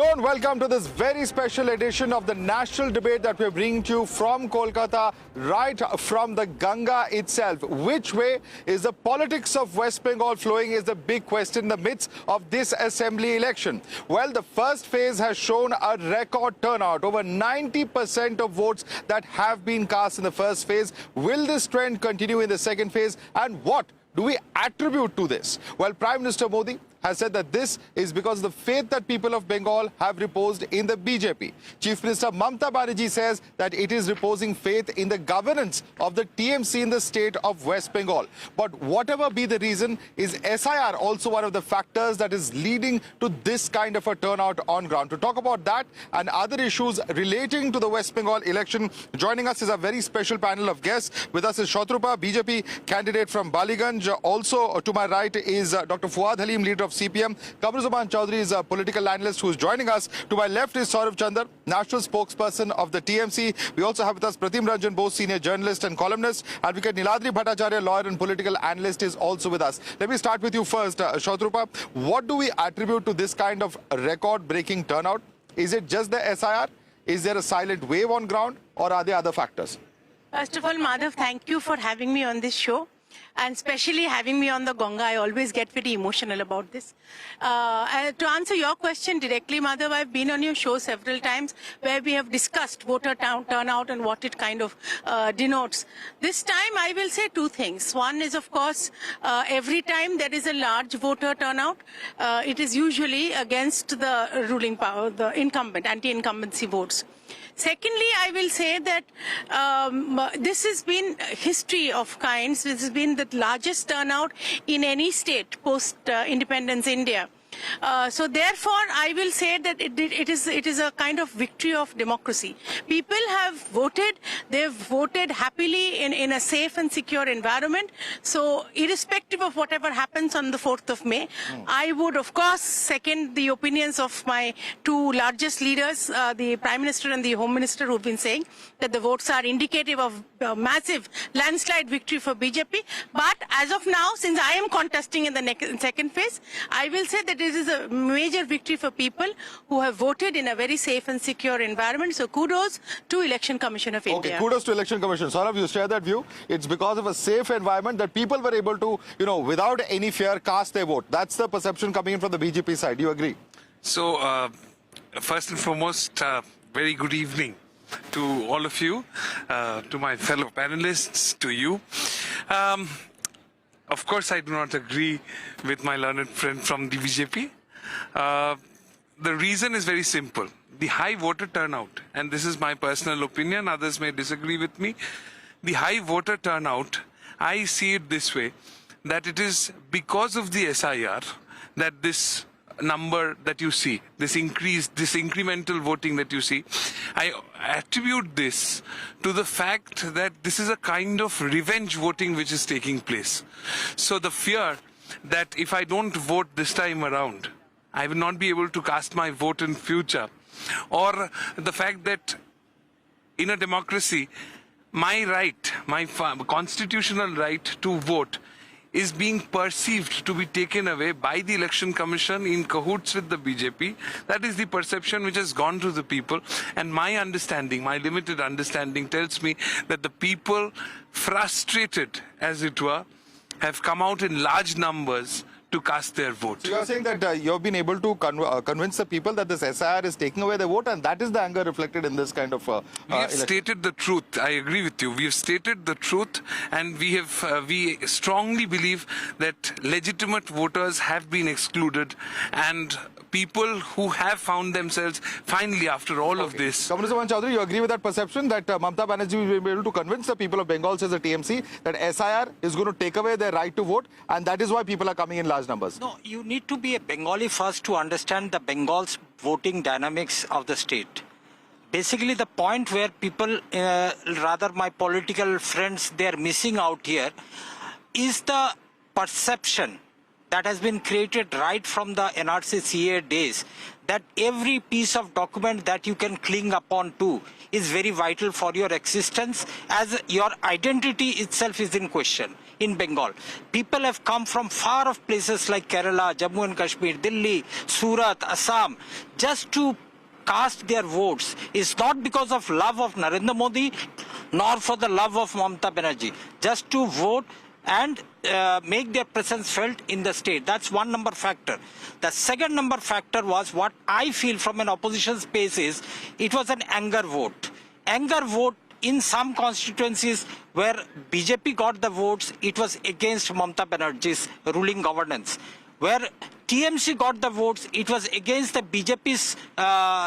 Hello and welcome to this very special edition of the national debate that we're bringing to you from Kolkata, right from the Ganga itself. Which way is the politics of West Bengal flowing is the big question in the midst of this assembly election. Well, the first phase has shown a record turnout, over 90% of votes that have been cast in the first phase. Will this trend continue in the second phase, and what do we attribute to this? Well, Prime Minister Modi has said that this is because of the faith that people of Bengal have reposed in the BJP. Chief Minister Mamata Banerjee says that it is reposing faith in the governance of the TMC in the state of West Bengal. But whatever be the reason, is S.I.R also one of the factors that is leading to this kind of a turnout on ground? To talk about that and other issues relating to the West Bengal election, joining us is a very special panel of guests. With us is Shatrupa, BJP candidate from Baliganj. Also to my right is Dr. Fuad Halim, leader of CPM. Kamruzaman Chaudhary is a political analyst who is joining us. To my left is Saurav Chandar, national spokesperson of the TMC. We also have with us Pratim Ranjan Bose, senior journalist and columnist. Advocate Niladri Bhattacharya, lawyer and political analyst, is also with us. Let me start with you first, Shatrupa. What do we attribute to this kind of record-breaking turnout? Is it just the S.I.R? Is there a silent wave on ground, or are there other factors? First of all, Madhav, thank you for having me on this show. And especially having me on the Ganga, I always get very emotional about this. To answer your question directly, Madhav, I've been on your show several times where we have discussed voter turnout and what it kind of denotes. This time, I will say two things. One is, of course, every time there is a large voter turnout, it is usually against the ruling power, the incumbent, anti-incumbency votes. Secondly, I will say that this has been history of kinds. This has been the largest turnout in any state post-independence India. So therefore, I will say that it is a kind of victory of democracy. People have voted. They've voted happily in a safe and secure environment. So irrespective of whatever happens on the 4th of May, I would, of course, second the opinions of my two largest leaders, the Prime Minister and the Home Minister, who've been saying that the votes are indicative of a massive landslide victory for BJP. But as of now, since I am contesting in the second phase, I will say that this is a major victory for people who have voted in a very safe and secure environment. So kudos to Election Commission of India. Okay, kudos to Election Commission. Saurav, you share that view. It's because of a safe environment that people were able to, without any fear, cast their vote. That's the perception coming in from the BJP side. Do you agree? So, first and foremost, very good evening to all of you, to my fellow panelists, to you. Of course, I do not agree with my learned friend from the BJP. The reason is very simple. The high voter turnout, and this is my personal opinion, others may disagree with me. The high voter turnout, I see it this way, that it is because of the S.I.R. that this number that you see, this incremental voting that you see, I attribute this to the fact that this is a kind of revenge voting which is taking place. So the fear that if I don't vote this time around, I will not be able to cast my vote in future, or the fact that in a democracy, my right, my constitutional right to vote is being perceived to be taken away by the Election Commission in cahoots with the BJP. That is the perception which has gone to the people. And my understanding, my limited understanding, tells me that the people, frustrated as it were, have come out in large numbers to cast their vote. So you're saying that you've been able to convince the people that this S.I.R is taking away their vote, and that is the anger reflected in this kind of we have stated the truth. I agree with you. We have stated the truth, and we strongly believe that legitimate voters have been excluded, and people who have found themselves finally after all of this. Kamruzaman Chaudhary, you agree with that perception that Mamata Banerjee will be able to convince the people of Bengal, says the TMC, that S.I.R is going to take away their right to vote, and that is why people are coming in large numbers? No, you need to be a Bengali first to understand the Bengal's voting dynamics of the state. Basically, the point where people, rather my political friends, they are missing out here is the perception that has been created right from the NRC-CA days, that every piece of document that you can cling upon to is very vital for your existence, as your identity itself is in question. in Bengal. People have come from far off places like Kerala, Jammu and Kashmir, Delhi, Surat, Assam, just to cast their votes. It's not because of love of Narendra Modi, nor for the love of Mamata Banerjee, just to vote and make their presence felt in the state. That's one number factor. The second number factor was what I feel from an opposition space is it was an anger vote. Anger vote in some constituencies where BJP got the votes, it was against Mamata Banerjee's ruling governance. Where TMC got the votes, it was against the BJP's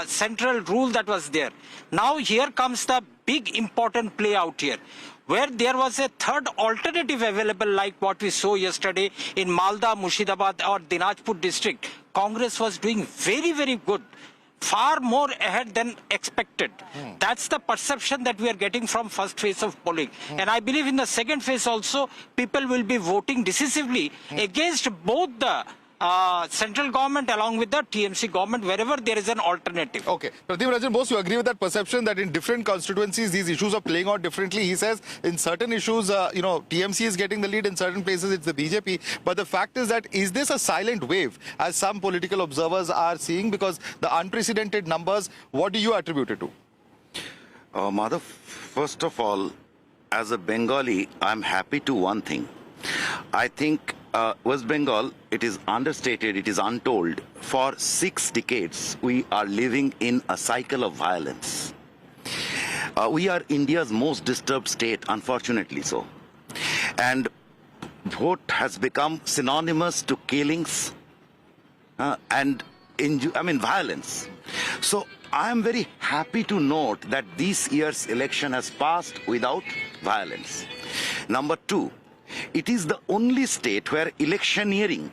central rule that was there. Now here comes the big important play out here, where there was a third alternative available like what we saw yesterday in Malda, Murshidabad or Dinajpur district. Congress was doing very, very good, far more ahead than expected. That's the perception that we are getting from first phase of polling. And I believe in the second phase also, people will be voting decisively against both the central government along with the TMC government wherever there is an alternative. Okay. Pradeep Ranjan Bose, you agree with that perception that in different constituencies these issues are playing out differently? He says in certain issues, TMC is getting the lead, in certain places it's the BJP. But the fact is that, is this a silent wave as some political observers are seeing? Because the unprecedented numbers, what do you attribute it to? Madhav, first of all, as a Bengali, I'm happy to one thing. I think West Bengal, it is understated, it is untold. For 6 decades, we are living in a cycle of violence. We are India's most disturbed state, unfortunately so. And vote has become synonymous to killings and violence. So I am very happy to note that this year's election has passed without violence. Number 2, it is the only state where electioneering,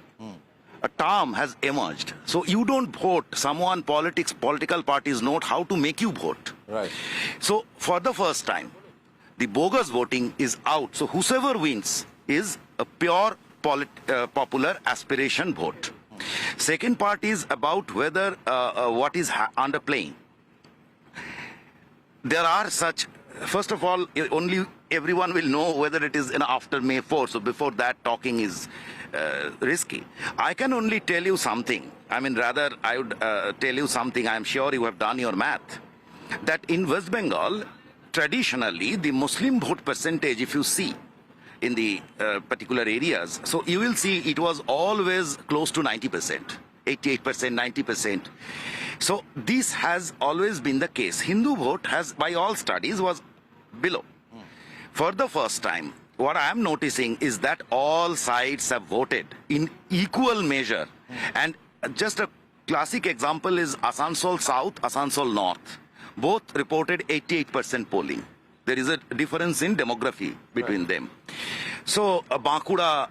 a term has emerged. So you don't vote. Political parties know how to make you vote. Right. So for the first time, the bogus voting is out. So whosoever wins is a pure popular aspiration vote. Second part is about whether what is underplaying. There are such, first of all, only everyone will know whether it is after May 4. So before that, talking is risky. I can only tell you something. I would tell you something. I'm sure you have done your math. That in West Bengal, traditionally, the Muslim vote percentage, if you see in the particular areas, so you will see it was always close to 90%, 88%, 90%. So this has always been the case. Hindu vote has, by all studies, was below. For the first time, what I am noticing is that all sides have voted in equal measure. And just a classic example is Asansol South, Asansol North. Both reported 88% polling. There is a difference in demography between them. So Bankura,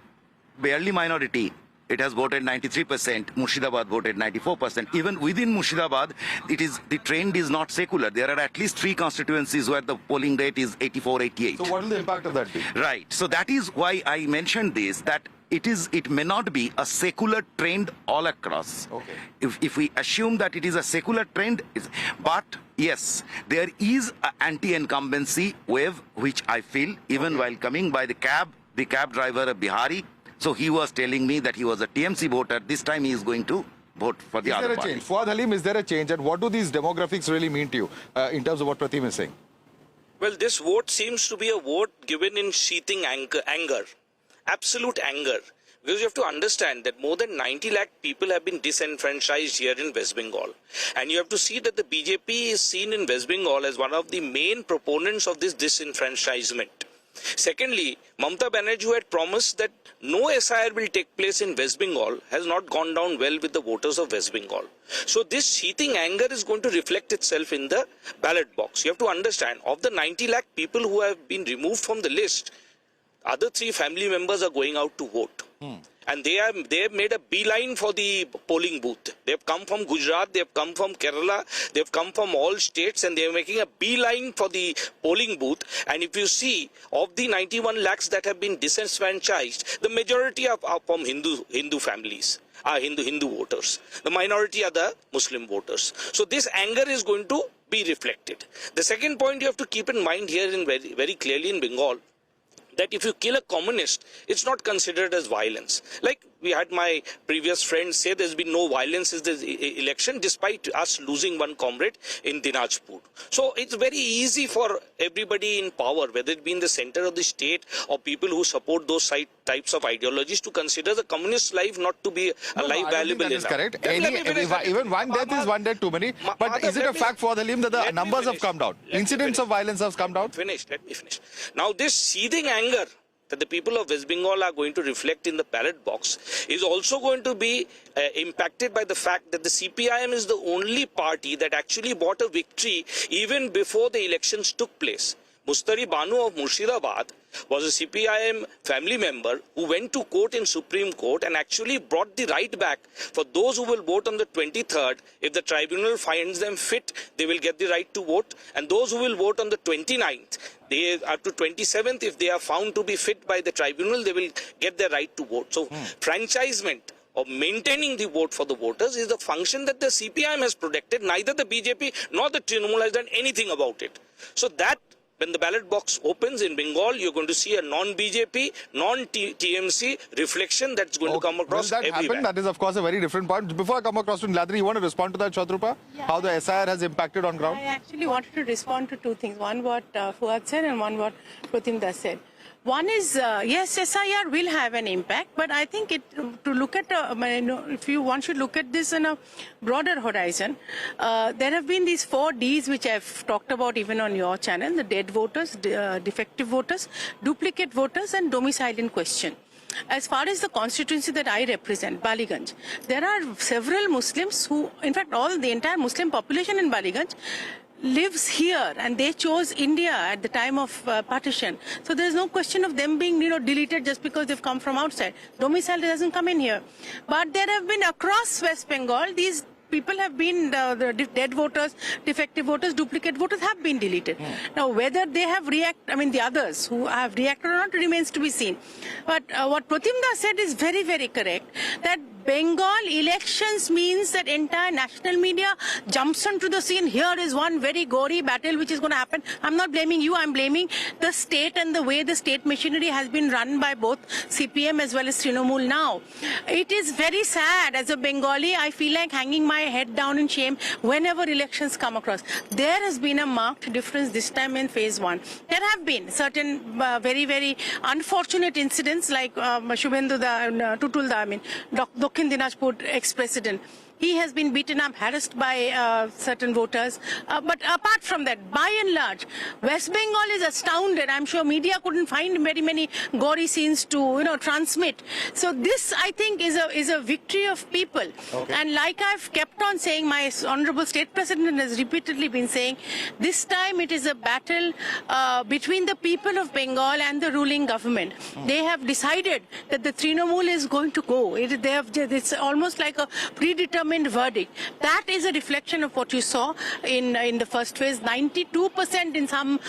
barely minority, it has voted 93%. Murshidabad voted 94%. Even within Murshidabad, the trend is not secular. There are at least 3 constituencies where the polling rate is 84, 88. So what will the impact of that be? Right. So that is why I mentioned this, that it may not be a secular trend all across. Okay. If we assume that it is a secular trend, but yes, there is an anti-incumbency wave, which I feel, even while coming by the cab driver, a Bihari, so he was telling me that he was a TMC voter. This time he is going to vote for the other party. Is there a change? Fuad Halim, is there a change? And what do these demographics really mean to you in terms of what Pratim is saying? Well, this vote seems to be a vote given in seething anger, absolute anger. Because you have to understand that more than 90 lakh people have been disenfranchised here in West Bengal. And you have to see that the BJP is seen in West Bengal as one of the main proponents of this disenfranchisement. Secondly, Mamata Banerjee, who had promised that no S.I.R will take place in West Bengal, has not gone down well with the voters of West Bengal. So this seething anger is going to reflect itself in the ballot box. You have to understand, of the 90 lakh people who have been removed from the list, other 3 family members are going out to vote. And they have made a beeline for the polling booth. They have come from Gujarat, they have come from Kerala, they have come from all states, and they are making a beeline for the polling booth. And if you see, of the 91 lakhs that have been disenfranchised, the majority are from Hindu families, are Hindu voters. The minority are the Muslim voters. So this anger is going to be reflected. The second point you have to keep in mind here, very, very clearly in Bengal, that if you kill a communist, it's not considered as violence. Like we had my previous friend say there's been no violence in this election despite us losing one comrade in Dinajpur. So it's very easy for everybody in power, whether it be in the center of the state or people who support those types of ideologies, to consider the communist life not to be a life valuable enough. That is correct. Even one death is one death too many. But is it a fact for the Lim that the numbers have come down? Incidents of violence have come down? Let me finish. Now this seething anger that the people of West Bengal are going to reflect in the ballot box is also going to be impacted by the fact that the CPIM is the only party that actually bought a victory even before the elections took place. Mustari Banu of Murshidabad was a CPIM family member who went to court in Supreme Court and actually brought the right back for those who will vote on the 23rd. If the tribunal finds them fit, they will get the right to vote. And those who will vote on the 29th, they up to 27th, if they are found to be fit by the tribunal, they will get their right to vote. So franchisement of maintaining the vote for the voters is the function that the CPIM has protected. Neither the BJP nor the Trinamool has done anything about it. So that when the ballot box opens in Bengal, you're going to see a non-BJP, non-TMC reflection that's going to come across everywhere. Happen? That is, of course, a very different point. Before I come across to Niladri, you want to respond to that, Chatrupa? Yeah. How the S.I.R has impacted on ground? I actually wanted to respond to two things. One what Fuad said and one what Pratimda said. One is, yes, S.I.R will have an impact, but I think to look at, if one should look at this in a broader horizon, there have been these 4 Ds which I've talked about even on your channel: the dead voters, defective voters, duplicate voters, and domicile in question. As far as the constituency that I represent, Baliganj, there are several Muslims who, in fact, the entire Muslim population in Baliganj lives here, and they chose India at the time of partition. So there's no question of them being, deleted just because they've come from outside. Domicile doesn't come in here. But there have been across West Bengal, these people have been, the dead voters, defective voters, duplicate voters have been deleted. Now, whether they have the others who have reacted or not remains to be seen. But what Pratimda said is very, very correct, that Bengal elections means that entire national media jumps onto the scene. Here is one very gory battle which is going to happen. I'm not blaming you, I'm blaming the state and the way the state machinery has been run by both CPM as well as Trinamool now. It is very sad. As a Bengali, I feel like hanging my head down in shame whenever elections come across. There has been a marked difference this time in phase 1. There have been certain very, very unfortunate incidents like Shubhendu Tutulda, Dokhin Dinajpur ex-president. He has been beaten up, harassed by certain voters. But apart from that, by and large, West Bengal is astounded. I'm sure media couldn't find very many gory scenes to, transmit. So this, I think, is a victory of people. Okay. And like I've kept on saying, my honorable state president has repeatedly been saying, this time it is a battle between the people of Bengal and the ruling government. They have decided that the Trinamool is going to go. It's almost like a predetermined verdict. That is a reflection of what you saw in the first phase. 92% in some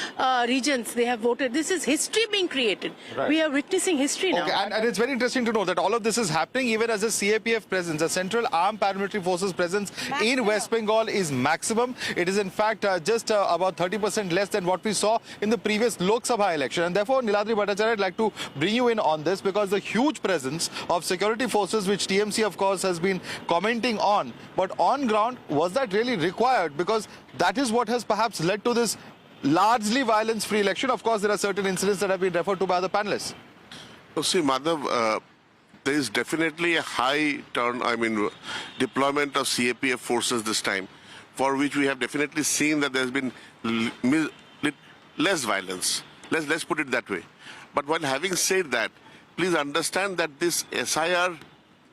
regions they have voted. This is history being created. Right. We are witnessing history now. Okay, and it's very interesting to know that all of this is happening even as a CAPF presence, a Central Armed Paramilitary Forces presence in West Bengal is maximum. It is in fact just about 30% less than what we saw in the previous Lok Sabha election. And therefore, Niladri Bhattacharya, I'd like to bring you in on this, because the huge presence of security forces, which TMC of course has been commenting on, but on ground, was that really required? Because that is what has perhaps led to this largely violence-free election. Of course, there are certain incidents that have been referred to by the panelists. So see, Madhav, there is definitely a high deployment of CAPF forces this time, for which we have definitely seen that there has been less violence. Let's put it that way. But while having said that, please understand that this S.I.R,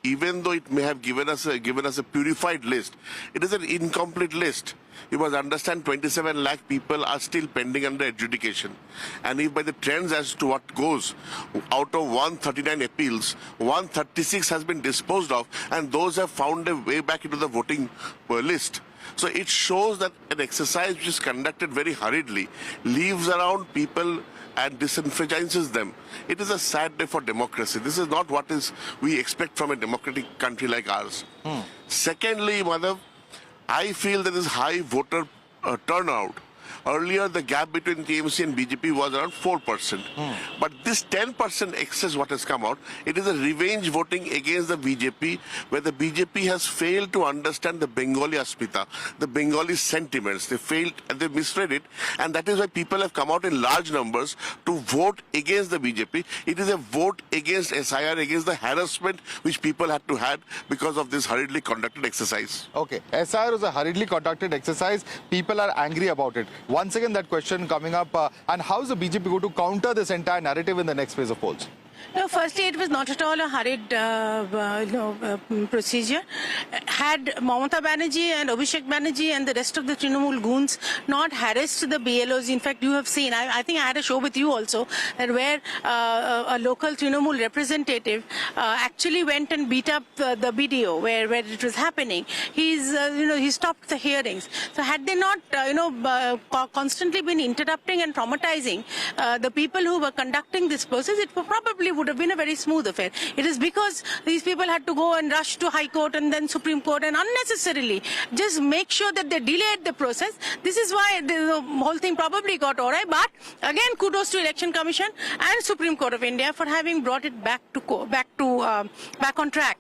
even though it may have given us a purified list, it is an incomplete list. You must understand 27 lakh people are still pending under adjudication. And if by the trends as to what goes, out of 139 appeals, 136 has been disposed of, and those have found a way back into the voting list. So it shows that an exercise which is conducted very hurriedly leaves around people and disenfranchises them. It is a sad day for democracy. This is not what we expect from a democratic country like ours. Secondly, Madhav, I feel that this high voter turnout Earlier, the gap between TMC and BJP was around 4%. But this 10% excess what has come out, it is a revenge voting against the BJP, where the BJP has failed to understand the Bengali Asmita, the Bengali sentiments. They failed and they misread it. And that is why people have come out in large numbers to vote against the BJP. It is a vote against S.I.R, against the harassment which people had to have because of this hurriedly conducted exercise. Okay, S.I.R was a hurriedly conducted exercise. People are angry about it. Once again, that question coming up, and how is the BJP going to counter this entire narrative in the next phase of polls? No, firstly, it was not at all a hurried procedure. Had Mamata Banerjee and Abhishek Banerjee and the rest of the Trinamool goons not harassed the BLOs, in fact, you have seen, I think I had a show with you also, that where a local Trinamool representative actually went and beat up the BDO where it was happening. He stopped the hearings. So had they not, constantly been interrupting and traumatizing the people who were conducting this process, it probably would have been a very smooth affair. It is because these people had to go and rush to High Court and then Supreme Court and unnecessarily just make sure that they delayed the process. This is why the whole thing probably got awry. But again, kudos to Election Commission and Supreme Court of India for having brought it back on track.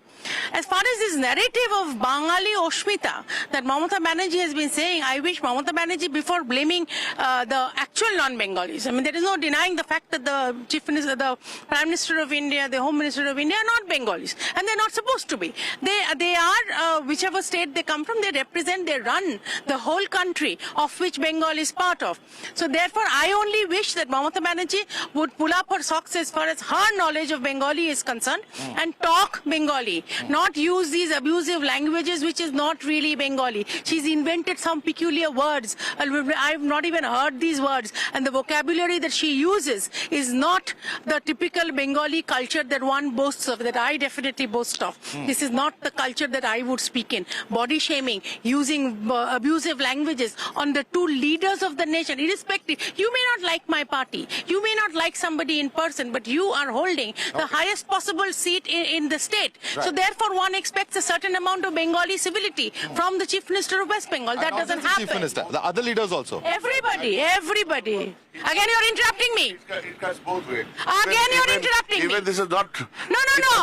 As far as this narrative of Bengali Oshmita that Mamata Banerjee has been saying, I wish Mamata Banerjee, before blaming the actual non-Bengalis, I mean, there is no denying the fact that the Chief Minister, the Prime Minister of India, the Home Minister of India are not Bengalis, and they're not supposed to be. They are, whichever state they come from, they represent, they run the whole country, of which Bengal is part of. So therefore, I only wish that Mamata Banerjee would pull up her socks as far as her knowledge of Bengali is concerned and talk Bengali. Not use these abusive languages which is not really Bengali. She's invented some peculiar words. I've not even heard these words, and the vocabulary that she uses is not the typical Bengali culture that one boasts of, that I definitely boast of. This is not the culture that I would speak in. Body shaming, using abusive languages on the two leaders of the nation, irrespective. You may not like my party, you may not like somebody in person, but you are holding the highest possible seat in the state. Right. So therefore, one expects a certain amount of Bengali civility from the Chief Minister of West Bengal. That doesn't happen. Chief Minister, the other leaders also. Everybody. Again, you're interrupting me. It cuts both ways. Again, you're interrupting me. Even this is not. No.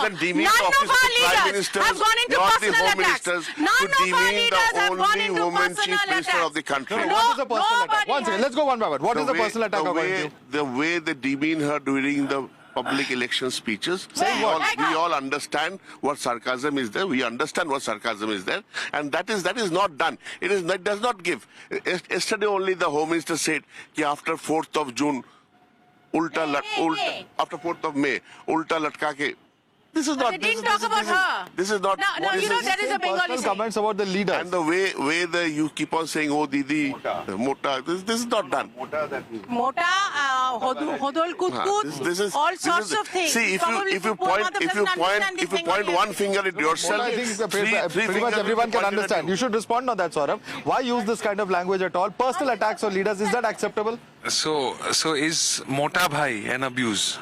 It demean None the office of our the Prime leaders Ministers, have gone into not personal the Home attacks. Ministers, None to of our demean leaders have the gone only into woman personal Chief Minister attacks. of the country. No, what is the personal attack? One second, let's go one by one. What is the personal attack according to you? The way they demean her during the public election speeches. Saying what? We all understand what sarcasm is there. We understand what sarcasm is there, and that is not done. It does not give. Yesterday only the Home Minister said that after 4th of June, after 4th of May, ulta latka ke. This is not. They didn't talk about her. This is not. No, there is a Bengali Personal saying. comments about the leaders. And the way you keep on saying, oh, Didi, Mota, this is not done. Mota, Hodol Kutkut, This is all sorts of things. See, if you point one finger at yourself, I think three pretty much fingers everyone can pointed at understand. You should respond on that, Saurabh. Why use this kind of language at all? Personal attacks on leaders, is that acceptable? So is Mota Bhai an abuse?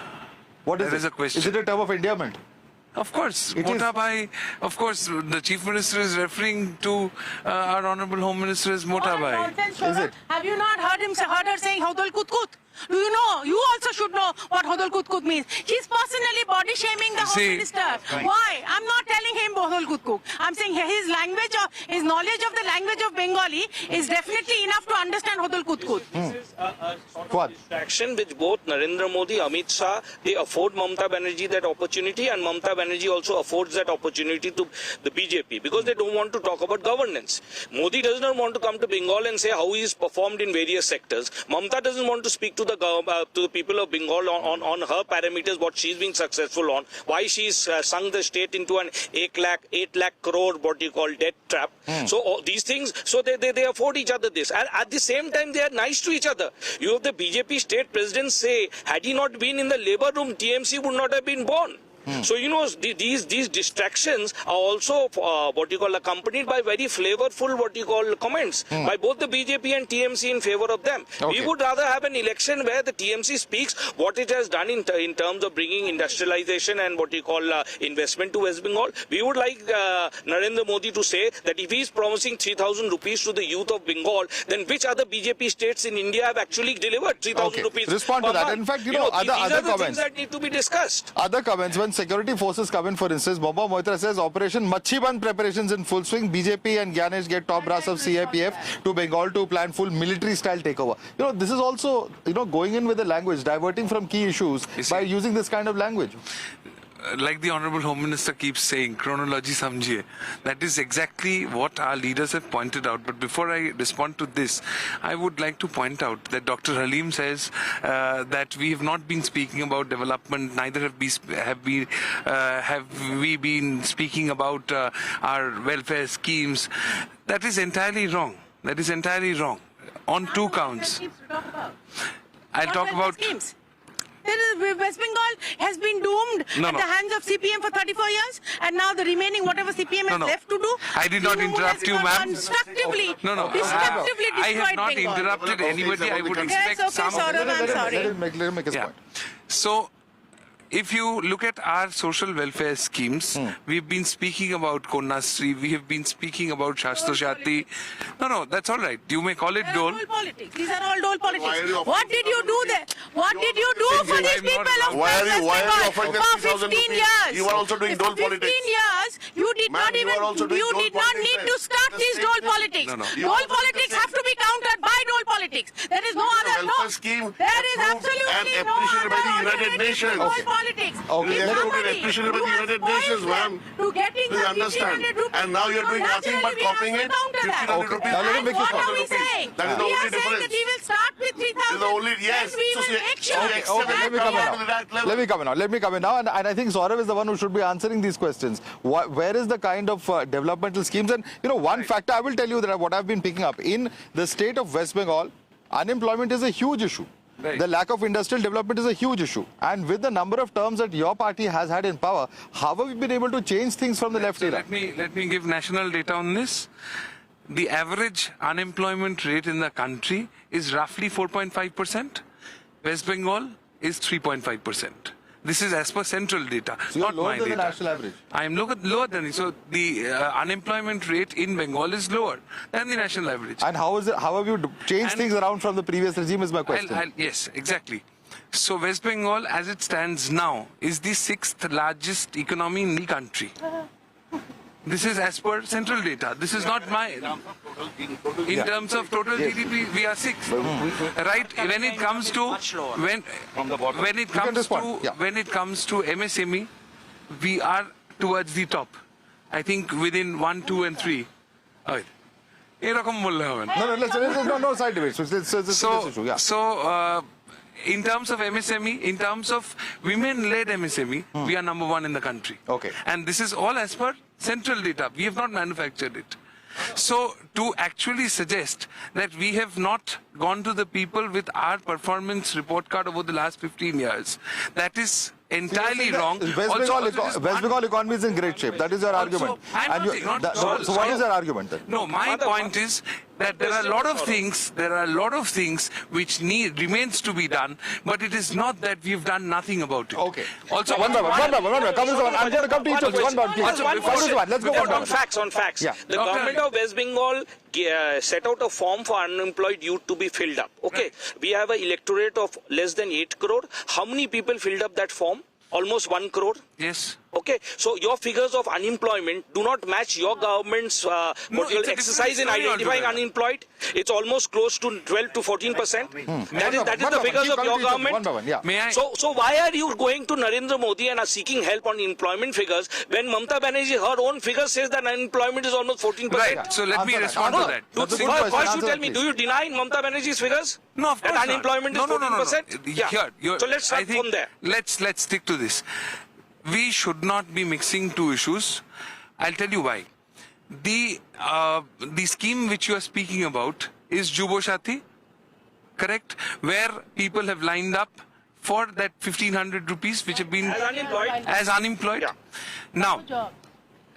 What is That it? is a question. Is it a term of endearment? Of course, It Mota is. Bhai. Of course, the Chief Minister is referring to our Honourable Home Minister as Mota Bhai. Nonsense, Is Shona. it? Have you not heard her saying Hodol Kutkut? Do you know? You also should know what Hodol Kutkut means. She's personally body shaming the Home See, Minister. Why? I'm not telling him Hodol Kutkut. I'm saying his knowledge of the language of Bengali is definitely enough to understand Hodol Kutkut. What? Action which both Narendra Modi, Amit Shah, they afford Mamata Banerjee that opportunity, and Mamata Banerjee also affords that opportunity to the BJP because they don't want to talk about governance. Modi does not want to come to Bengal and say how he is performed in various sectors. Mamata doesn't want to speak to the people of Bengal on her parameters, what she's been successful on, why she's sunk the state into an 8 lakh crore what you call debt trap. So all these things, so they afford each other this. And at the same time, they are nice to each other. You have the BJP state president say, had he not been in the labor room, TMC would not have been born. So, you know, these distractions are also what you call accompanied by very flavorful what you call comments by both the BJP and TMC in favor of them. Okay. We would rather have an election where the TMC speaks what it has done in terms of bringing industrialization and what you call investment to West Bengal. We would like Narendra Modi to say that if he is promising 3,000 rupees to the youth of Bengal, then which other BJP states in India have actually delivered 3,000 rupees? Respond to per that. month? In fact, these other are the comments things that need to be discussed. Other comments, when security forces come in, for instance, Bomba Moitra says Operation Machi Ban preparations in full swing. BJP and Ganesh get top brass of CIPF to Bengal to plan full military-style takeover. You know, this is also, going in with the language, diverting from key issues by using this kind of language. Like the Honorable Home Minister keeps saying, chronology samjhiye. That is exactly what our leaders have pointed out. But before I respond to this, I would like to point out that Dr. Halim says that we have not been speaking about development, neither have we been speaking about our welfare schemes. That is entirely wrong. That is entirely wrong. On two counts. I'll talk about... Schemes? West Bengal has been doomed at the hands of CPM for 34 years, and now the remaining whatever CPM has left to do. I did not interrupt you, ma'am. Destructively No. Destructively I have destroyed not Bengal. interrupted anybody. I would expect Yes, okay, some of Saurav, I'm sorry. Let him make his point. So, if you look at our social welfare schemes, we've been speaking about Konyasri, we have been speaking about Shastro Shati. No, that's all right. You may call it dole. Dole politics. These are all dole politics. Why are you What did you do there? What did you do for these people of Why are you West offering Bengal them for 3,000 15 rupees? years? You are also doing dole For 15 politics. years, you did Ma'am, not you even, are also doing you dole did not politics need there. to start The these same dole thing. politics. No. You Dole also politics the have to be countered by dole politics. There is no other, no. welfare scheme There is approved absolutely and no appreciated by the other United alternative to Nations. dole Okay. politics. Okay. If Let it be somebody appreciated by the who has United spoiled Nations, them ma'am. to getting Please the understand. 1,500 rupees, And now you're so doing nothing but naturally we have copying to it. counter that. 1,500 rupees. Now let him make his What point. are we saying? That is the We only are saying difference. that we will start with 3,000. The only, yes. Then we So will see, make sure okay, Let me come in now. Let me come in now. Let me come in now. And I think Saurav is the one who should be answering these questions. Where is the kind of developmental schemes? And, one factor I will tell you that what I've been picking up in the state of West Bengal, unemployment is a huge issue. Right. The lack of industrial development is a huge issue. And with the number of terms that your party has had in power, how have you been able to change things from the left So era? let me give national data on this. The average unemployment rate in the country is roughly 4.5%. West Bengal is 3.5%. This is as per central data, So you're not lower my than the data. national average. I am lower than it. So the unemployment rate in Bengal is lower than the national average. And how have you changed And- things around from the previous regime is my question. Yes, exactly. So West Bengal, as it stands now, is the 6th largest economy in the country. This is as per central data. This is not mine. In terms of total GDP, we are 6th. Right? When it comes to when it comes to when it comes to MSME, we are towards the top. I think within 1, 2, and 3. এরকম বললে হবে না No side debates. It's this issue. Yeah. So, in terms of MSME, in terms of women-led MSME, we are number 1 in the country. Okay. And this is all as per central data. We have not manufactured it. So, to actually suggest that we have not gone to the people with our performance report card over the last 15 years, that is entirely wrong. West Bengal economy is in great shape. That is your argument. So what is your argument then? No, my point is that there are a lot of things which remains to be done, but it is not that we've done nothing about it. Okay. Also, One by one. I'm going to come to each of you. One by one, please. Let's go one by one. On facts. Yeah. The government of West Bengal set out a form for unemployed youth to be filled up. Okay. We have an electorate of less than 8 crore. How many people filled up that form? Almost 1 crore. yes. Okay, so your figures of unemployment do not match your government's it's a exercise in different story identifying altogether. unemployed. It's almost close to 12 to 14%. That is the figures of your government. One by one, yeah. May I? So why are you going to Narendra Modi and are seeking help on employment figures when Mamata Banerjee, her own figure says that unemployment is almost 14%? Right. So let me Answer that. respond to Answer that. that. That's a good question. First you Answer tell that, me, do please. you deny Mamata Banerjee's figures? No, of course that not. unemployment is 14%? Yeah. Here, So let's start from there. Let's stick to this. We should not be mixing two issues. I'll tell you why. The scheme which you are speaking about is Jubo Shati, correct? Where people have lined up for that 1,500 rupees which have been As unemployed? Yeah. Now,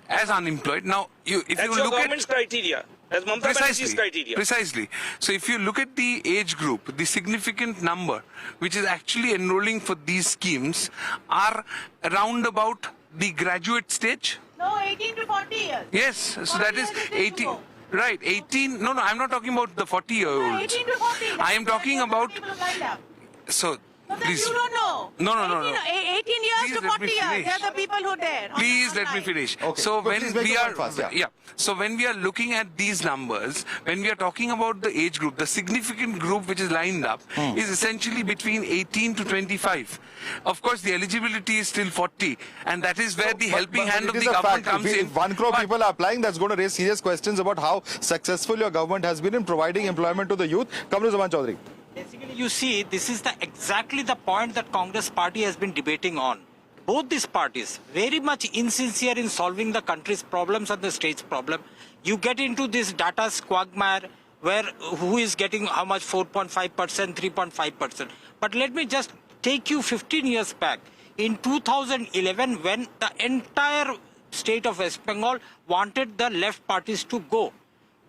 as unemployed. Now, if That's you your look government's at criteria. That's Mamata Banerjee's criteria. Precisely. So if you look at the age group, the significant number which is actually enrolling for these schemes are around about the graduate stage. No, 18 to 40 years. Yes, so that is 18. Right, 18. No, I'm not talking about the 40-year-olds. 18 to 40. I am talking about. People who lined up. So, So then please. you don't know. No. 18 years Please to let 40 me years. finish. They're the people who dare. Please let me finish. Okay. So So when please make we your are point fast, so when we are looking at these numbers, when we are talking about the age group, the significant group which is lined up is essentially between 18 to 25. Of course, the eligibility is still 40, and that is where the helping hand it of is the a government fact. comes If in. 1 crore But- people are applying, that's going to raise serious questions about how successful your government has been in providing employment to the youth. Kamru Zaman Chaudhary. Basically, you see, this is exactly the point that Congress party has been debating on. Both these parties, very much insincere in solving the country's problems and the state's problem. You get into this data quagmire where who is getting how much, 4.5%, 3.5%. But let me just take you 15 years back. In 2011, when the entire state of West Bengal wanted the left parties to go,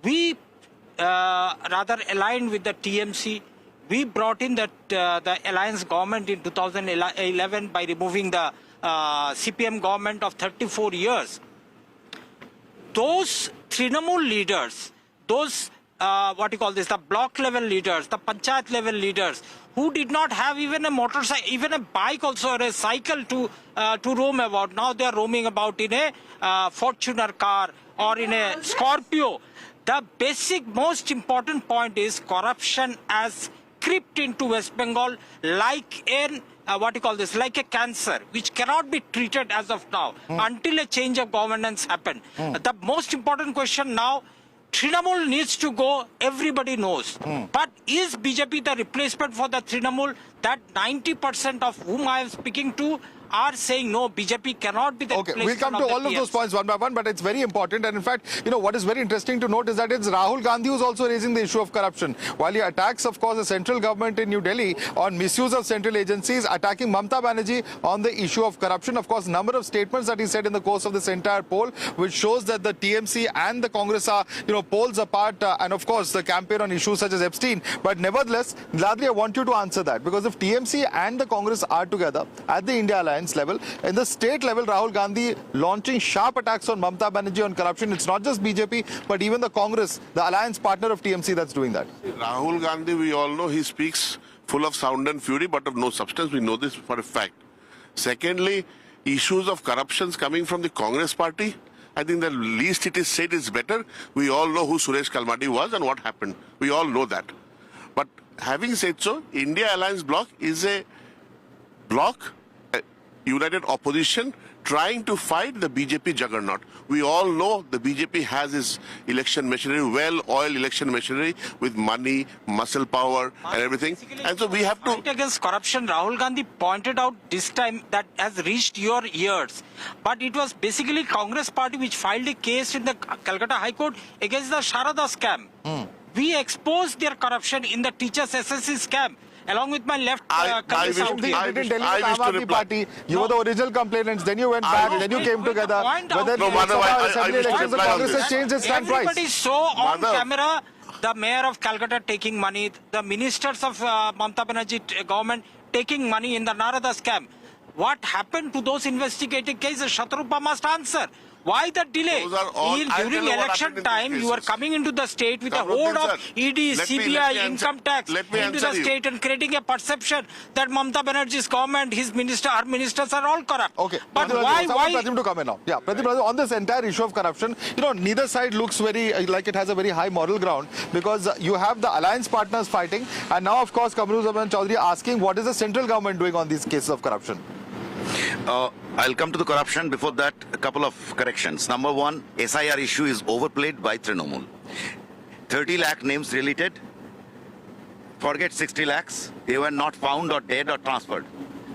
we rather aligned with the TMC. We brought in the alliance government in 2011 by removing the CPM government of 34 years. Those Trinamool leaders, those the block level leaders, the panchayat level leaders, who did not have even a motorcycle, even a bike also, or a cycle to roam about. Now they are roaming about in a Fortuner car or in a Scorpio. The basic, most important point is corruption as crept into West Bengal like like a cancer, which cannot be treated as of now until a change of governance happen. The most important question now, Trinamool needs to go, everybody knows. But is BJP the replacement for the Trinamool? That 90% of whom I am speaking to are saying no, BJP cannot be the replacement. We'll come to all of those points one by one, but it's very important. And in fact, what is very interesting to note is that it's Rahul Gandhi who's also raising the issue of corruption. While he attacks, of course, the central government in New Delhi on misuse of central agencies, attacking Mamata Banerjee on the issue of corruption. Of course, number of statements that he said in the course of this entire poll, which shows that the TMC and the Congress are, poles apart. And of course, the campaign on issues such as Epstein. But nevertheless, Ladri, I want you to answer that, because if TMC and the Congress are together at the India Alliance level, in the state level, Rahul Gandhi launching sharp attacks on Mamata Banerjee on corruption. It's not just BJP, but even the Congress, the alliance partner of TMC, that's doing that. Rahul Gandhi, we all know he speaks full of sound and fury, but of no substance. We know this for a fact. Secondly, issues of corruptions coming from the Congress party. I think the least it is said is better. We all know who Suresh Kalmadi was and what happened. We all know that. But having said so, India Alliance bloc is a bloc, united opposition, trying to fight the BJP juggernaut. We all know the BJP has its election machinery, well-oiled election machinery with money, muscle power and everything. And so we have to... Fight against corruption, Rahul Gandhi pointed out this time that has reached your ears. But it was basically Congress party which filed a case in the Calcutta High Court against the Sharada scam. We exposed their corruption in the teachers' SSC scam. Along with my left colleagues out here. You didn't Delhi with Aam Aadmi Party. You were the original complainants. Then you went back. Then you came together. Whether assembly elections, the Congress has changed its stand twice. Everybody saw on camera the mayor of Calcutta taking money, the ministers of Mamata Banerjee government taking money in the Narada scam. What happened to those investigating cases? Shatrupa must answer. Why the delay? During election time, you are coming into the state with a horde of ED, CBI, income tax into the state and creating a perception that Mamata Banerjee's government, her ministers are all corrupt. Okay. But why? Pradeep to come in now. Yeah, Pradeep, on this entire issue of corruption, neither side looks very like it has a very high moral ground, because you have the alliance partners fighting, and now, of course, Kamru Zaman Chaudhary asking what is the central government doing on these cases of corruption. I'll come to the corruption. Before that, a couple of corrections. Number one, S.I.R issue is overplayed by Trinamool. 30 lakh names deleted. Forget 60 lakhs. They were not found or dead or transferred.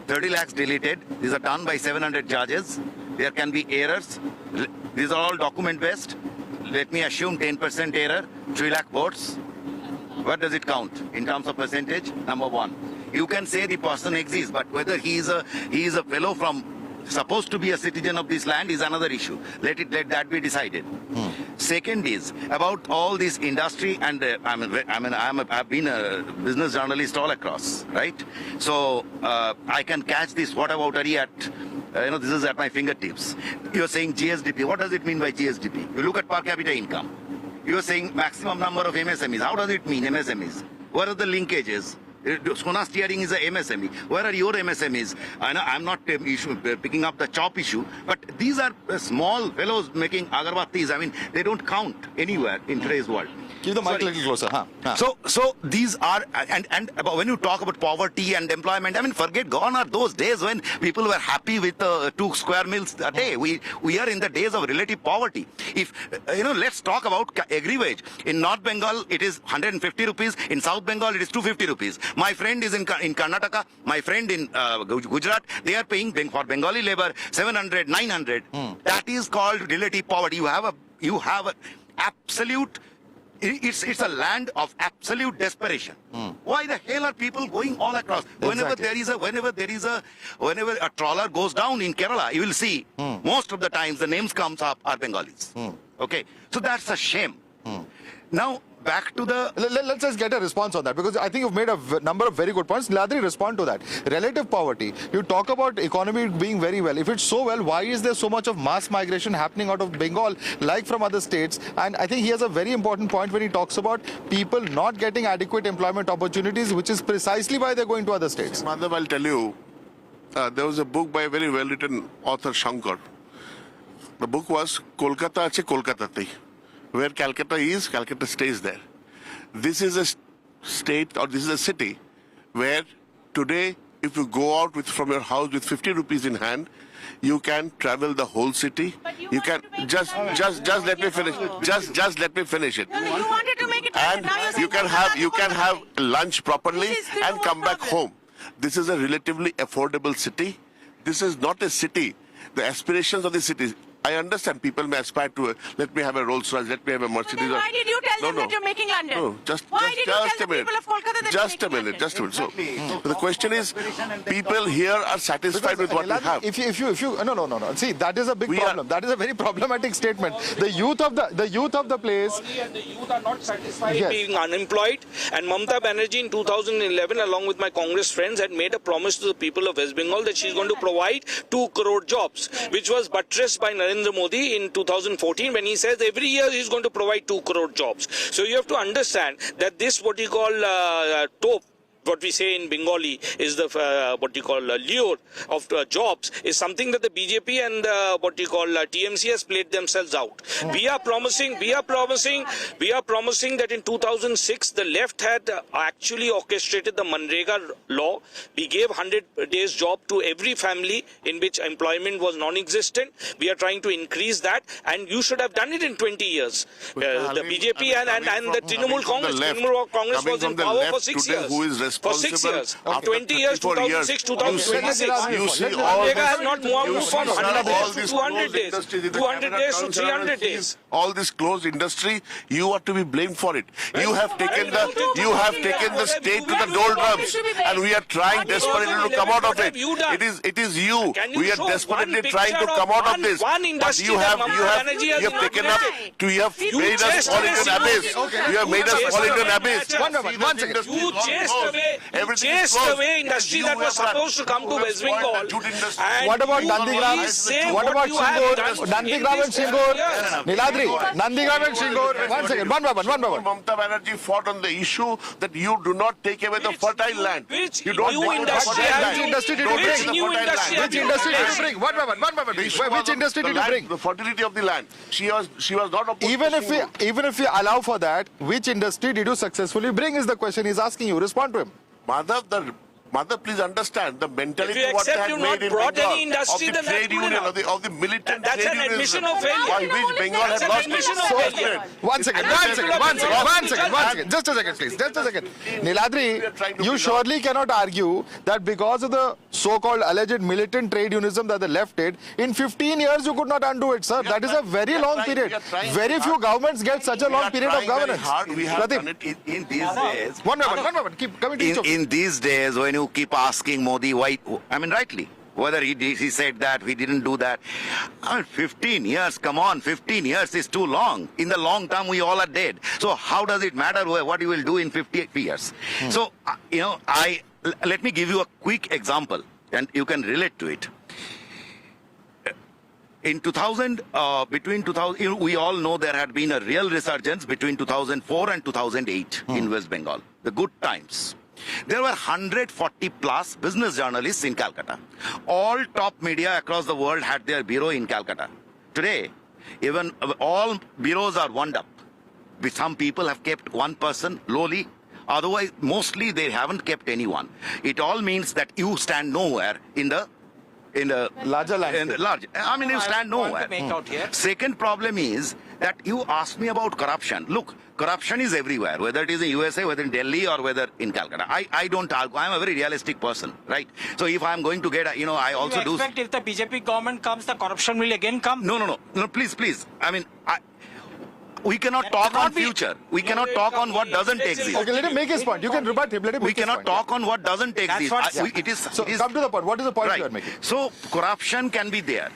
30 lakhs deleted. These are done by 700 judges. There can be errors. These are all document based. Let me assume 10% error, 3 lakh votes. What does it count in terms of percentage? Number one. You can say the person exists, but whether he is a fellow from supposed to be a citizen of this land is another issue. Let that be decided. Second is about all this industry, and I've been a business journalist all across, right? So I can catch this whataboutery at this is at my fingertips. You're saying GSDP. What does it mean by GSDP? You look at per capita income. You're saying maximum number of MSMEs. How does it mean MSMEs? What are the linkages? Sona steering is a MSME. Where are your MSMEs? I'm not picking up the chop issue, but these are small fellows making agarbattis. I mean, they don't count anywhere in today's world. Keep the mic a little closer. So these are, and about when you talk about poverty and employment, I mean, gone are those days when people were happy with 2 square meals a day. We are in the days of relative poverty. If, let's talk about agri wage. In North Bengal, it is 150 rupees. In South Bengal, it is 250 rupees. My friend is in Karnataka. My friend in Gujarat, they are paying for Bengali labor 700, 900. That is called relative poverty. You have a absolute. It's a land of absolute desperation. Why the hell are people going all across? Whenever a trawler goes down in Kerala, you will see most of the times the names comes up are Bengalis. Okay, so that's a shame. Now back to the. Let's just get a response on that, because I think you've made a number of very good points. Ladri, respond to that. Relative poverty. You talk about economy being very well. If it's so well, why is there so much of mass migration happening out of Bengal, like from other states? And I think he has a very important point when he talks about people not getting adequate employment opportunities, which is precisely why they're going to other states. Madhav, I'll tell you, there was a book by a very well-written author, Shankar. The book was Kolkata Ache Kolkata. Where Calcutta is, Calcutta stays there. This is a state, or this is a city where today, if you go out from your house with 50 rupees in hand, you can travel the whole city. You can just let me finish. Just let me finish it. No, you wanted to make it. And you can have lunch properly and come back home. This is a relatively affordable city. This is not a city. The aspirations of the city. I understand people may aspire to let me have a Rolls Royce, let me have a Mercedes. Then why did you tell them that you're making London? No, just a minute. Just a minute. So the question is, people here are satisfied with what we have. If you no. See, that is a big problem. That is a very problematic statement. The youth of the place. And the youth are not satisfied being unemployed. And Mamata Banerjee in 2011, along with my Congress friends, had made a promise to the people of West Bengal that she's going to provide 2 crore jobs, which was buttressed by Narendra Modi in 2014 when he says every year he's going to provide 2 crore jobs. So you have to understand that this what you call top, what we say in Bengali is the what you call lure of jobs is something that the BJP and what you call TMC has played themselves out. We are promising that in 2006 the left had actually orchestrated the Manrega law. We gave 100 days job to every family in which employment was non-existent. We are trying to increase that, and you should have done it in 20 years. The BJP and the Trinamool Congress was in power for 6 years. For 6 years. 20 years, 2006, 2026. You see Manrega has not moved from 100 days to 200 days. 200 days to 300 days. All this closed industry, you are to be blamed for it. You have taken the state to the doldrums, and we are trying desperately to come out of it. It is you. We are desperately trying to come out of this. But you have taken up to you have made us fall into an abyss. You have made us fall into an abyss. One second. You chased away industry that was supposed to come to West Bengal. What about Nandigram? What about Shingur? Nandigram and Shingur? Niladri, Nandigram and Shingur. One second, one by one. Mamata Banerjee fought on the issue that you do not take away the fertile land. Which you don't new take away the industry? fertile land. Which industry did you Which bring? new industry? Which industry did you bring? One by one. Which industry did you bring? The fertility of the land. She was not opposed. Even if we allow for that, which industry did you successfully bring is the question he's asking you. Respond to him. Mother, please understand the mentality If you what they accept had you've made not in brought Bengal, any industry, of the then that's trade good union, enough. of the militant That's trade an admission unionism, of failure. by which Bengal That's had an lost admission its of soul. failure. One second. Just a second, please. Just a second. Niladri, you surely cannot argue that because of the so-called alleged militant trade unionism that the left did, in 15 years you could not undo it, sir. That is a very long period. Very few governments get such a long period of governance. We have done it in these days. One moment. Keep coming to each of you. In these days, when you you keep asking Modi why, I mean, rightly, whether he said that, he didn't do that. I mean, 15 years, come on, 15 years is too long. In the long term, we all are dead. So how does it matter what you will do in 50 years? So, let me give you a quick example, and you can relate to it. In 2000, we all know there had been a real resurgence between 2004 and 2008 in West Bengal. The good times. There were 140 plus business journalists in Calcutta. All top media across the world had their bureau in Calcutta. Today, even all bureaus are wound up. Some people have kept one person lowly. Otherwise, mostly they haven't kept anyone. It all means that you stand nowhere in the larger landscape. You stand nowhere. Second problem is that you asked me about corruption. Look, corruption is everywhere, whether it is in USA, whether in Delhi, or whether in Calcutta. I don't argue. I'm a very realistic person, right? So if I'm going to get, I also do. You expect if the BJP government comes, the corruption will again come? No, please. I mean, we cannot talk on future. We cannot talk on what doesn't exist. Okay, let him make his point. You can rebut him. Let him make We his cannot point. talk on what doesn't exist. Come to the point. What is the point right. you are making? So corruption can be there.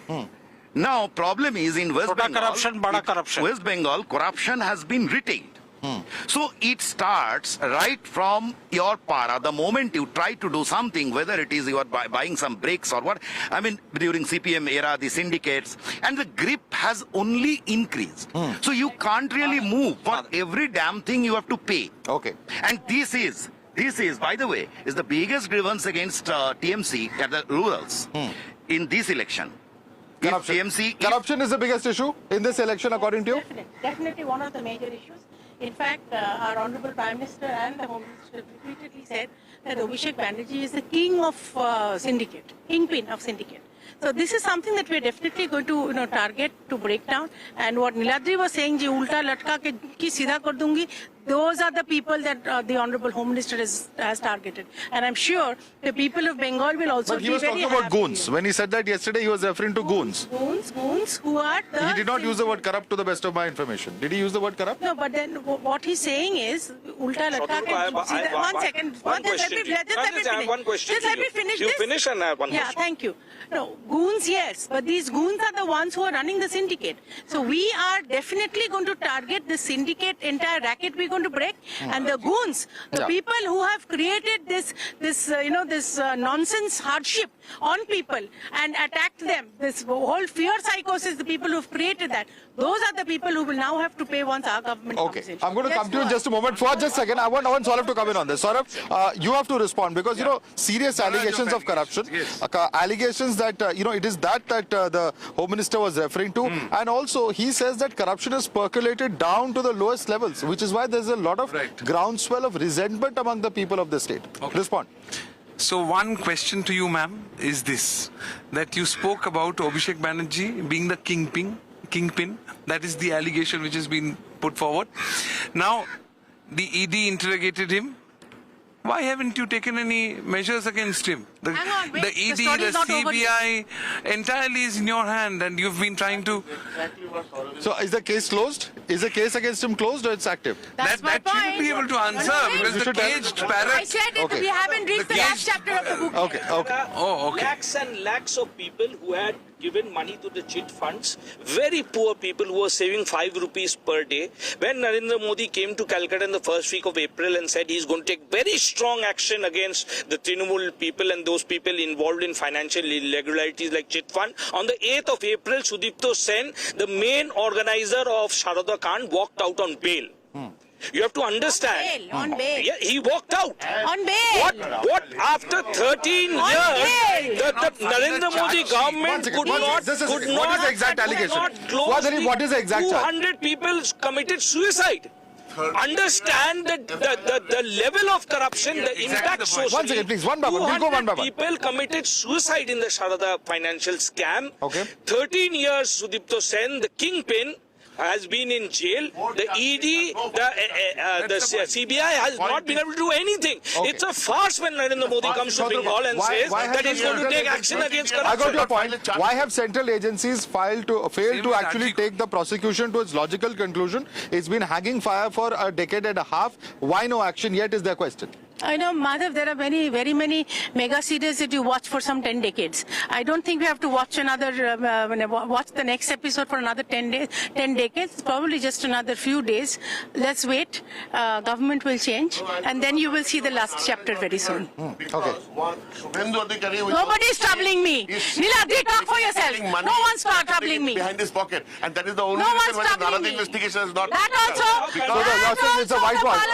Now, problem is in West Bengal. West Bengal, corruption has been retained. So it starts right from your para. The moment you try to do something, whether it is you are buying some bricks or what, I mean, during CPM era, the syndicates, and the grip has only increased. So you can't really move. For every damn thing you have to pay. Okay. And this is, by the way, is the biggest grievance against TMC at the rurals in this election. Corruption is the biggest issue in this election, according to you? Definitely one of the major issues. In fact, our Honorable Prime Minister and the Home Minister repeatedly said that Abhishek Banerjee is the king of syndicate, kingpin of syndicate. So this is something that we're definitely going to target to break down. And what Niladri was saying, ji ulta latka ke ki sidha kar dungi, those are the people that the Honorable Home Minister has targeted. And I'm sure the people of Bengal will also be very happy. But he was talking about goons. When he said that yesterday, he was referring to goons. Goons who are the... He did not use the word corrupt to the best of my information. Did he use the word corrupt? No, but then what he's saying is, ulta latka ke... One second. One question. Just let me finish this. You finish and I have one question. Yeah, thank you. No, goons, yes, but these goons are the ones who are running the syndicate. So we are definitely going to target the syndicate entire racket we're going to break, and the goons, the people who have created this nonsense hardship on people and attacked them, this whole fear psychosis, the people who've created that, those are the people who will now have to pay once our government comes in. I'm going to come to you in just a moment. For just a second, I want Saurabh to come in on this. Saurabh, you have to respond because, serious allegations of corruption, allegations that, it is that the Home Minister was referring to. And also, he says that corruption has percolated down to the lowest levels, which is why there's a lot of groundswell of resentment among the people of the state. Respond. So one question to you, ma'am, is this, that you spoke about Abhishek Banerjee being the kingpin. That is the allegation which has been put forward. Now, the ED interrogated him. Why haven't you taken any measures against him? The ED, the CBI, entirely is in your hand, and you've been trying to... So is the case closed? Is the case against him closed, or it's active? That's my that point. you will be able to answer, because the caged parrot... I said it, we haven't reached the last chapter of the book. Okay. Oh, okay. Lakhs and lakhs of people who had given money to the chit funds, very poor people who were saving 5 rupees per day. When Narendra Modi came to Calcutta in the first week of April and said he's going to take very strong action against the Trinamool people and those people involved in financial irregularities like chit fund, on the 8th of April, Sudipto Sen, the main organizer of Sharada Kand, walked out on bail. You have to understand. On bail. Yeah, he walked out. On bail. What after 13 years, the Narendra Modi government could not what is the exact allegation? What is the exact charge? 200 people committed suicide. Understand the level of corruption, the impact socially. 1 second, please. One by one. We'll go one by one. People committed suicide in the Sharada financial scam. Okay. 13 years, Sudipto Sen, the kingpin, has been in jail. The ED, the CBI has not been able to do anything. Okay. It's a farce when Narendra Modi comes to Bengal and says that he's going to take action against corruption. I got your point. Why have central agencies failed to actually take the prosecution to its logical conclusion? It's been hanging fire for a decade and a half. Why no action yet is their question. I know, Madhav, there are very many mega series that you watch for some 10 decades. I don't think we have to watch watch the next episode for another 10 decades. It's probably just another few days. Let's wait. Government will change, and then you will see the last chapter very soon. Okay. Nobody is troubling me. Niladri, talk for yourself. No one's troubling me. Behind his pocket, and that is the only No reason one's why the troubling Nalanda me. investigation is not. That also. So you're saying it's a whitewash.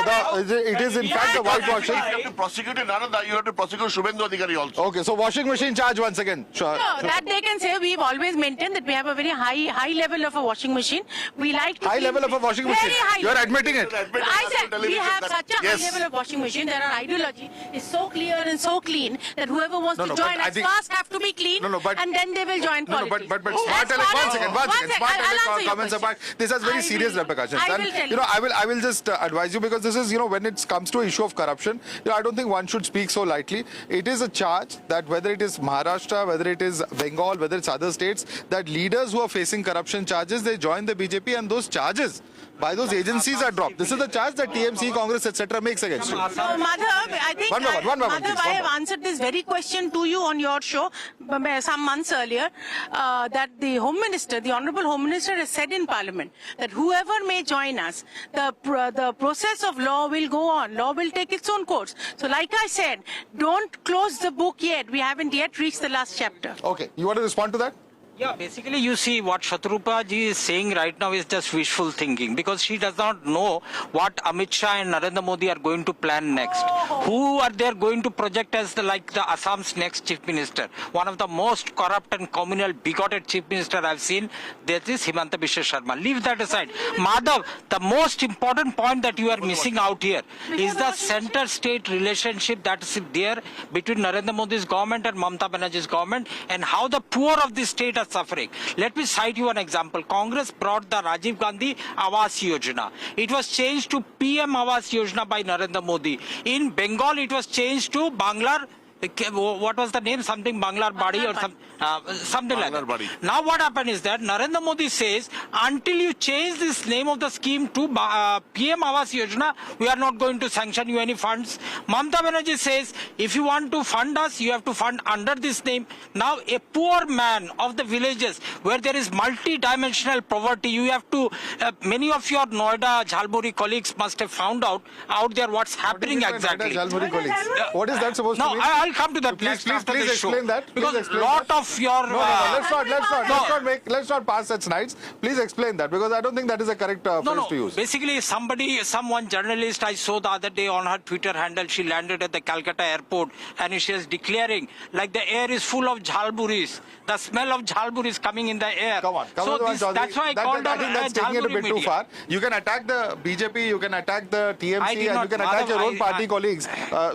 It is in fact a whitewashing. You have to prosecute Nalanda, you have to prosecute Shubhendu Adhikari also. Okay, so washing machine charge once again. Sure. No, that they can say. We've always maintained that we have a very high level of a washing machine. We like to High keep level of a washing very machine. high You're level. admitting it. I said we have such a Yes. high level of washing machine that our ideology is so clear and so clean that whoever wants No, to no, join but I us think- first have to be clean, No, no, but- and then they will join No, no, politics. but smart That's one part second, of- one second. Smart I'll answer your comments question. apart. This has very I serious will- repercussions. I And will tell you know, I will just advise you, because this is, when it comes to issue of corruption, I don't think one should speak so lightly. It is a charge that whether it is Maharashtra, whether it is Bengal, whether it's other states, that leaders who are facing corruption charges, they join the BJP, and those charges by those agencies are dropped. This is the charge that TMC, Congress, etc. makes against you. So, Madhav, I think One moment, Madhav, please, I one have answered this very question to you on your show some months earlier, that the Home Minister, the Honourable Home Minister, has said in Parliament that whoever may join us, the process of law will go on. Law will take its own course. So, like I said, don't close the book yet. We haven't yet reached the last chapter. Okay, you want to respond to that? Yeah, basically you see what Shatrupa ji is saying right now is just wishful thinking, because she does not know what Amit Shah and Narendra Modi are going to plan next. Who are they going to project as the Assam's next chief minister? One of the most corrupt and communal bigoted chief minister I've seen, that is Himanta Biswa Sharma. Leave that aside. Madhav, the most important point that you are missing out here is the center-state relationship that is there between Narendra Modi's government and Mamata Banerjee's government, and how the poor of the state are suffering. Let me cite you an example. Congress brought the Rajiv Gandhi Awas Yojana. It was changed to PM Awas Yojana by Narendra Modi. In Bengal, it was changed to Banglar. What was the name? Something Banglar Badi or something like that. Badi. Now what happened is that Narendra Modi says, until you change this name of the scheme to PM Awas Yojana, we are not going to sanction you any funds. Mamata Banerjee says, if you want to fund us, you have to fund under this name. Now a poor man of the villages where there is multi-dimensional poverty, you have to, many of your Noida, Jhalmuri colleagues must have found out there what's happening exactly. Jhalmuri colleagues. What is that supposed to No, mean? I'll come to that. Please after explain this show. that. Please Because explain lot that. of your Let's not pass such nights. Please explain that, because I don't think that is a correct phrase to use. Basically, someone journalist I saw the other day on her Twitter handle, she landed at the Calcutta airport and she is declaring like the air is full of jhalburis. The smell of jhalburi is coming in the air. Come on, that's why I called her I think that's taking it a bit too far. You can attack the BJP, you can attack the TMC, and you can attack your own party colleagues.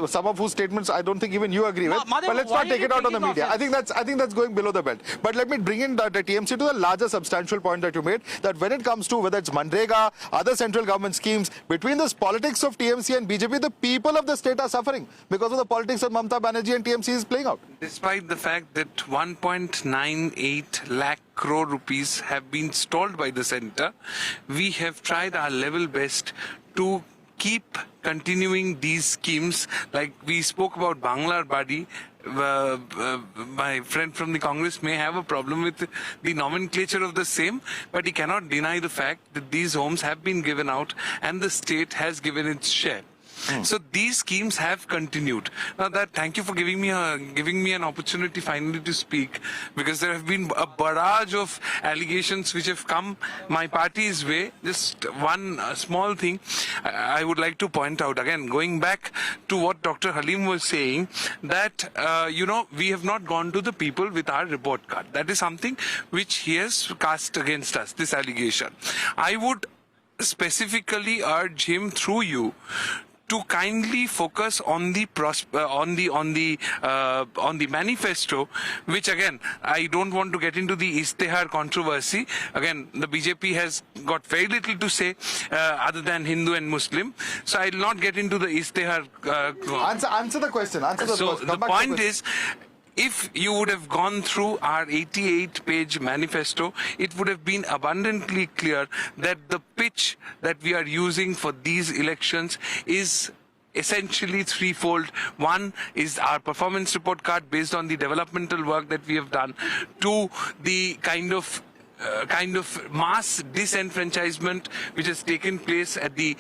Some of whose statements I don't think even you agree with. But let's not take it out on the media. I think that's going below the belt. But let me bring in the TMC to the larger substantial point that you made, that when it comes to whether it's Manrega, other central government schemes, between this politics of TMC and BJP, the people of the state are suffering because of the politics that Mamata Banerjee and TMC is playing out. Despite the fact that 1.98 lakh crore rupees have been stalled by the centre, we have tried our level best to keep continuing these schemes. Like we spoke about Banglar Badi. My friend from the Congress may have a problem with the nomenclature of the same, but he cannot deny the fact that these homes have been given out and the state has given its share. So these schemes have continued. Now thank you for giving me an opportunity finally to speak, because there have been a barrage of allegations which have come my party's way. Just one small thing I would like to point out, again going back to what Dr. Halim was saying, that we have not gone to the people with our report card. That is something which he has cast against us, this allegation. I would specifically urge him through you to kindly focus on the manifesto, which again I don't want to get into the S.I.R controversy. Again, the BJP has got very little to say other than Hindu and Muslim, so I'll not get into the S.I.R. Answer the question. So the point is, if you would have gone through our 88-page manifesto, it would have been abundantly clear that the pitch that we are using for these elections is essentially threefold. One is our performance report card based on the developmental work that we have done. Two, the kind of mass disenfranchisement which has taken place at the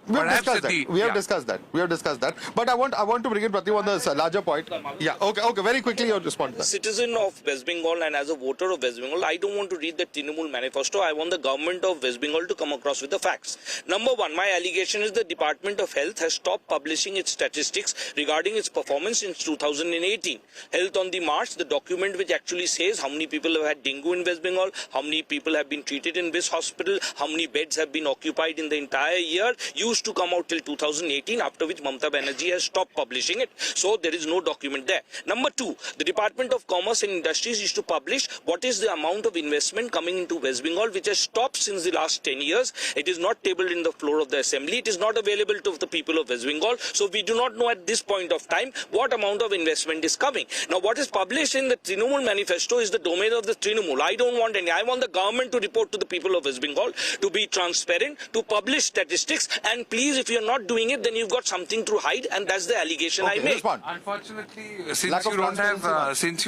We have perhaps discussed at that. the We have discussed that. We have discussed that. But I want to bring in Pratim on this larger point. Yeah. Okay. Very quickly, your response. As a citizen of West Bengal and as a voter of West Bengal, I don't want to read the Trinamool manifesto. I want the government of West Bengal to come across with the facts. Number one, my allegation is the Department of Health has stopped publishing its statistics regarding its performance since 2018. Health on the March, the document which actually says how many people have had dengue in West Bengal, how many people have been treated in this hospital, how many beds have been occupied in the entire year, used to come out till 2018, after which Mamata Banerjee has stopped publishing it. So there is no document there. Number two, the Department of Commerce and Industries used to publish what is the amount of investment coming into West Bengal, which has stopped since the last 10 years. It is not tabled in the floor of the assembly. It is not available to the people of West Bengal. So we do not know at this point of time what amount of investment is coming. Now what is published in the Trinamool manifesto is the domain of the Trinamool. I don't want any. I want the government to report to the people of West Bengal, to be transparent, to publish statistics, and please, if you're not doing it, then you've got something to hide, and that's the allegation I make. Respond. Unfortunately, since you don't have since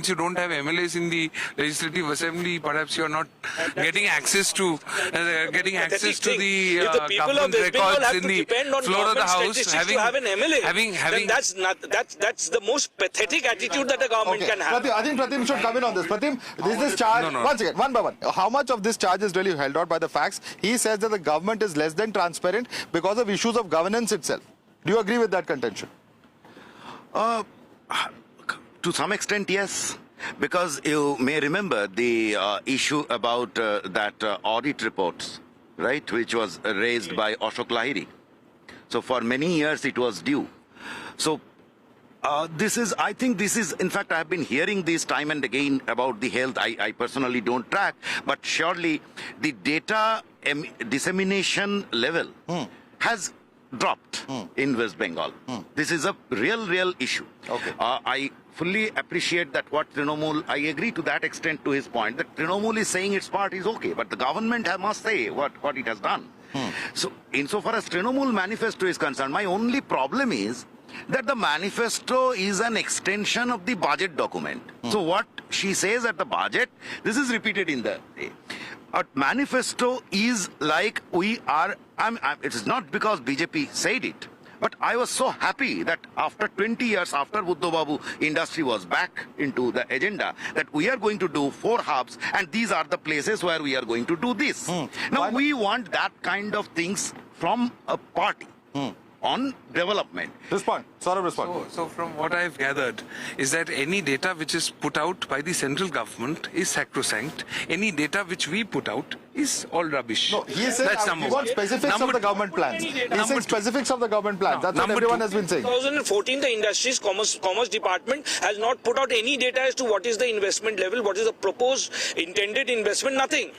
you don't have MLAs in the Legislative Assembly, perhaps you're not getting access to the If the people of West Bengal have to depend on floor of the government House, statistics to have an MLA, then that's the most pathetic attitude that a government can have. Pratim, I think Pratim should come in on this. Pratim, this charge, once again, one by one, how much of this charge is really held out by the facts? He says that the government is less than transparent because of issues of governance itself. Do you agree with that contention? To some extent, yes. Because you may remember the issue about that audit reports, right, which was raised by Ashok Lahiri. So for many years it was due. So I think this is, in fact, I have been hearing this time and again about the health. I personally don't track, but surely the data dissemination level has dropped in West Bengal. This is a real issue. Okay. I fully appreciate that what Trinamool, I agree to that extent to his point, that Trinamool is saying its part is okay, but the government must say what it has done. So insofar as Trinamool manifesto is concerned, my only problem is that the manifesto is an extension of the budget document. So what she says at the budget, this is repeated in the manifesto is like we are, it is not because BJP said it, but I was so happy that after 20 years after Buddha Babu, industry was back into the agenda, that we are going to do 4 hubs and these are the places where we are going to do this. Now we want that kind of things from a party. On development. Respond. Saurabh, respond. So from what I've gathered is that any data which is put out by the central government is sacrosanct. Any data which we put out is all rubbish. No, he said that's he wants specifics of the government plans. He said specifics of the government plans. That's what everyone has been saying. 2014, the Industries Commerce Department has not put out any data as to what is the investment level, what is the proposed intended investment, nothing.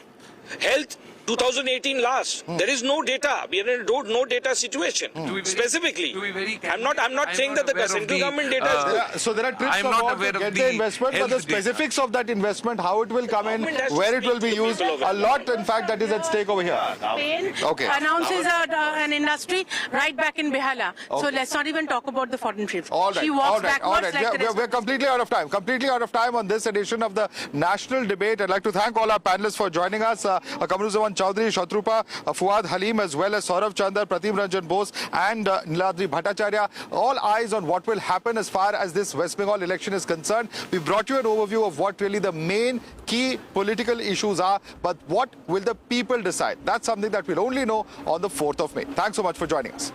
Health, 2018 last. There is no data. We are in a no data situation. Specifically, I'm not saying that the central government data is good. So there are tricks on how to get the investment, but the specifics of that investment, how it will come in, where it will be used, a lot, in fact, that is at stake over here. Spain announces an industry right back in Behala. So let's not even talk about the foreign trips. She walks backwards like the rest. We're completely out of time. Completely out of time on this edition of the national debate. I'd like to thank all our panelists for joining us. Kamaruzzaman Chaudhary, Shatrupa, Fuad Halim, as well as Saurav Chandar, Pratim Ranjan Bose and Niladri Bhattacharya. All eyes on what will happen as far as this West Bengal election is concerned. We brought you an overview of what really the main key political issues are, but what will the people decide? That's something that we'll only know on the 4th of May. Thanks so much for joining us.